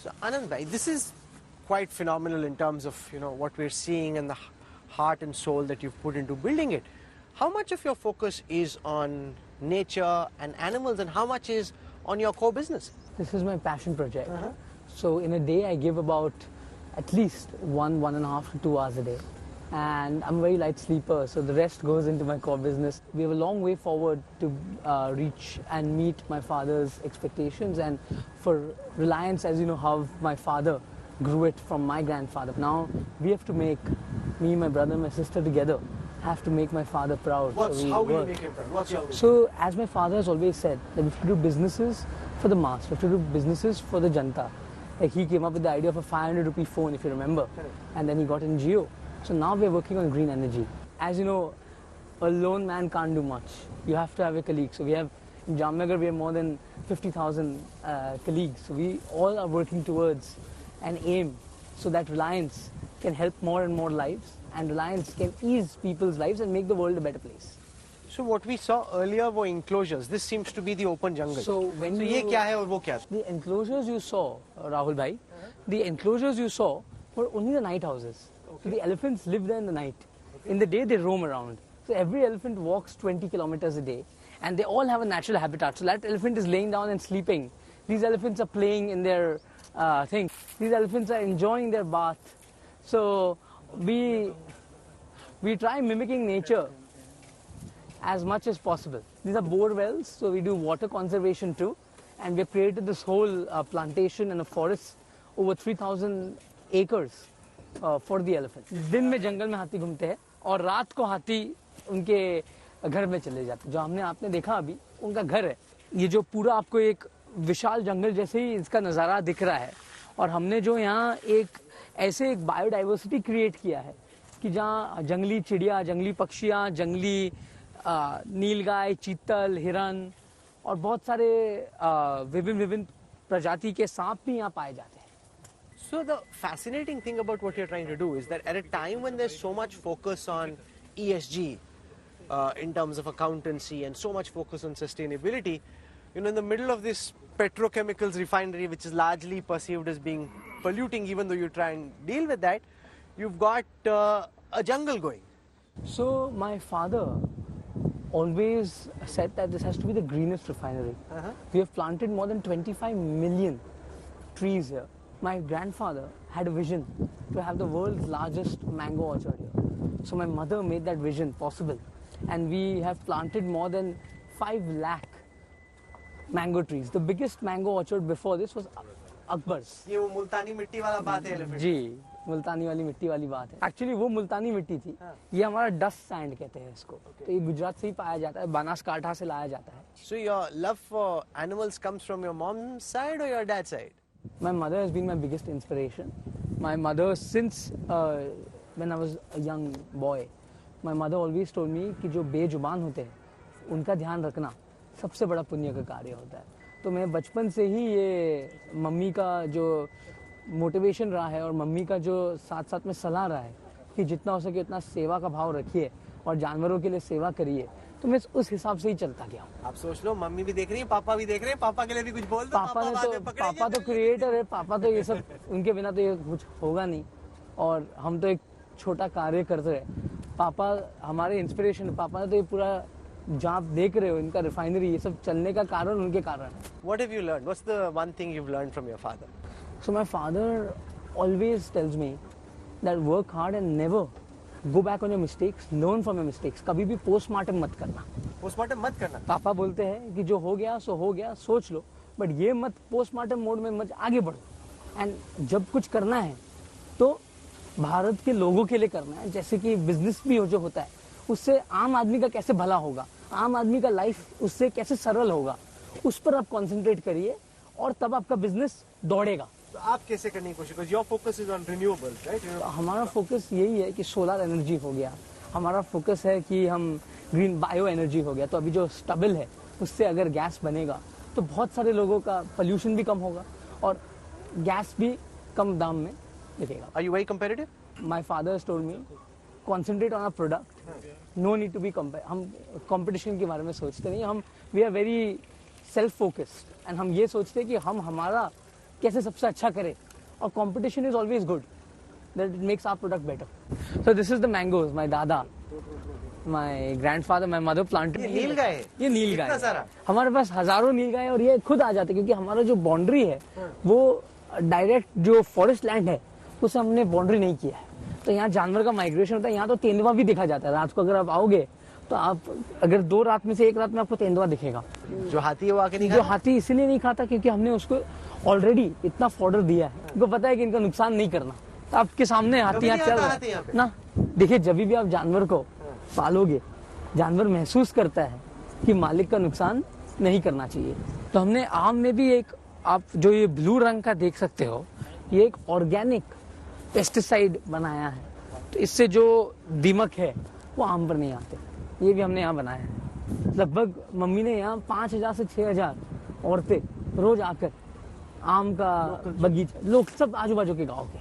So Anand bhai, this is quite phenomenal in terms of what we're seeing and the heart and soul that you've put into building it. How much of your focus is on nature and animals, and how much is on your core business? This is my passion project. So in a day I give about at least 1.5 to 2 hours a day. And I'm a very light sleeper, so the rest goes into my core business. We have a long way forward to reach and meet my father's expectations. And for Reliance, as you know, how my father grew it from my grandfather. Now we have to make, me, my brother, my sister together, have to make my father proud. How will you make him proud? What's your vision? So as my father has always said, that we have to do businesses for the mass, we have to do businesses for the janta. Like he came up with the idea of a 500 rupee phone, if you remember, and then he got in Jio. So now we're working on green energy. As you know, a lone man can't do much. You have to have a colleague. So we have, in Jamnagar, we have more than 50,000 colleagues. So we all are working towards an aim so that Reliance can help more and more lives, and Reliance can ease people's lives and make the world a better place. So what we saw earlier were enclosures. This seems to be the open jungle. So when ये क्या है और वो क्या? The enclosures you saw, Rahul bhai, the enclosures you saw were only the night houses. So the elephants live there in the night. In the day they roam around. So every elephant walks 20 kilometers a day, and they all have a natural habitat. So that elephant is laying down and sleeping. These elephants are playing in their thing. These elephants are enjoying their bath. So we try mimicking nature as much as possible. These are bore wells, so we do water conservation too, and we have created this whole plantation and a forest over 3,000 acres for the elephants. दिन में जंगल में हाथी घूमते हैं और रात को हाथी उनके घर में चले जाते हैं. जो हमने आपने देखा अभी उनका घर है. ये जो पूरा आपको एक विशाल जंगल जैसे ही इसका नज़ारा दिख रहा है, और हमने जो यहाँ एक बायोडाइवर्सिटी क्रिएट किया है कि जहाँ जंगली चिड़िया, जंगली पक्षियाँ, जंगली नीलगाय, चीतल, हिरन और बहुत सारे विभिन्न प्रजाति के सांप भी यहाँ पाए जाते हैं. So the fascinating thing about what you're trying to do is that at a time when there's so much focus on ESG in terms of accountancy and so much focus on sustainability, in the middle of this petrochemicals refinery, which is largely perceived as being polluting, even though you try and deal with that, you've got a jungle going. So my father always said that this has to be the greenest refinery. We have planted more than 25 million trees here. My grandfather had a vision to have the world's largest mango orchard here. So my mother made that vision possible, and we have planted more than 5 lakh mango trees. The biggest mango orchard before this was Akbar's. ये वो मुल्तानी मिट्टी वाला बात है elephant. जी, मुल्तानी वाली मिट्टी वाली बात है. एक्चुअली वो मुल्तानी मिट्टी थी. ये हमारा डस्ट सैंड कहते हैं इसको. तो ये गुजरात से ही पाया जाता है, बनासकांठा से लाया जाता है. So your love for animals comes from your mom's side or your dad's side? My mother has been my biggest inspiration. My mother, since when I was a young boy, my mother always told me कि जो बेजुबान होते हैं उनका ध्यान रखना सबसे बड़ा पुण्य का कार्य होता है. तो मैं बचपन से ही ये मम्मी का जो मोटिवेशन रहा है और मम्मी का जो साथ साथ में सलाह रहा है कि जितना हो सके उतना सेवा का भाव रखिए और जानवरों के लिए सेवा करिए, तो मैं उस हिसाब से ही चलता गया हूँ. आप सोच लो, मम्मी भी देख रही है, पापा भी देख रहे हैं, पापा के लिए भी कुछ बोल दो. पापा तो क्रिएटर है, पापा तो ये सब, उनके बिना तो ये कुछ होगा नहीं, और हम तो एक छोटा कार्य करते रहे. पापा हमारे इंस्पिरेशन. पापा ने तो ये पूरा जहाँ आप देख रहे हो इनका रिफाइनरी, ये सब चलने का कारण उनके कारण है. What have you learned? What's the one thing you've learned from your father? So my father always tells me that work hard and never go back on your mistakes, learn from your mistakes. कभी भी postmortem मत करना. Postmortem मत करना. पापा बोलते हैं कि जो हो गया सो हो गया, सोच लो, बट ये मत पोस्टमार्टम मोड में मत आगे बढ़ो. एंड जब कुछ करना है तो भारत के लोगों के लिए करना है. जैसे कि बिजनेस भी जो होता है उससे आम आदमी का कैसे भला होगा, आम आदमी का लाइफ उससे कैसे सरल होगा, उस पर आप कंसंट्रेट करिए और तब आपका बिजनेस दौड़ेगा. तो आप कैसे करने की कोशिश? Your focus is on renewables, right? हमारा फोकस यही है कि सोलर एनर्जी हो गया. हमारा फोकस है कि हम ग्रीन बायो एनर्जी हो गया. तो अभी जो स्टबल है उससे अगर गैस बनेगा तो बहुत सारे लोगों का पोल्यूशन भी कम होगा और गैस भी कम दाम में मिलेगा. Are you very competitive? My father has told me concentrate on our product, no need to be हम कंपटीशन के बारे में सोचते नहीं. हम we are very self focused, and हम ये सोचते हैं कि हम हमारा कैसे सबसे अच्छा करे, और competition is always good, that it makes our product better. So this is the mangoes my dada, my grandfather, my mother planted. ये नील गाय है? ये नील गाय इतना है। सारा? हमारे पास हजारों नील गाय, और ये खुद आ जाते हैं, क्योंकि हमारा जो बाउंड्री है वो डायरेक्ट जो फॉरेस्ट लैंड है उसे हमने बाउंड्री नहीं किया है, तो यहाँ जानवर का माइग्रेशन होता है। यहाँ तो तेंदुआ भी दिखा जाता है रात को, अगर आप आओगे तो आप अगर 2 रात में से 1 रात में आपको तेंदुआ दिखेगा। जो हाथी है वो आके नहीं जो खाता? हाथी इसीलिए नहीं खाता क्योंकि हमने उसको ऑलरेडी इतना फॉर्डर दिया है, उनको पता है कि इनका नुकसान नहीं करना। तो आपके सामने हाथी यहाँ नहीं चल आता रहा हाथी यहाँ है पे? ना। देखिए, जब भी आप जानवर को पालोगे, जानवर महसूस करता है कि मालिक का नुकसान नहीं करना चाहिए। तो हमने आम में भी एक, आप जो ये ब्लू रंग का देख सकते हो, ये एक ऑर्गेनिक पेस्टिसाइड बनाया है, तो इससे जो दीमक है वो आम पर नहीं आते। ये भी हमने यहाँ बनाया है। लगभग मम्मी ने यहाँ 5000 से 6000 औरतें रोज आकर आम का बगीचा, लोग सब आजू बाजू के गाँव के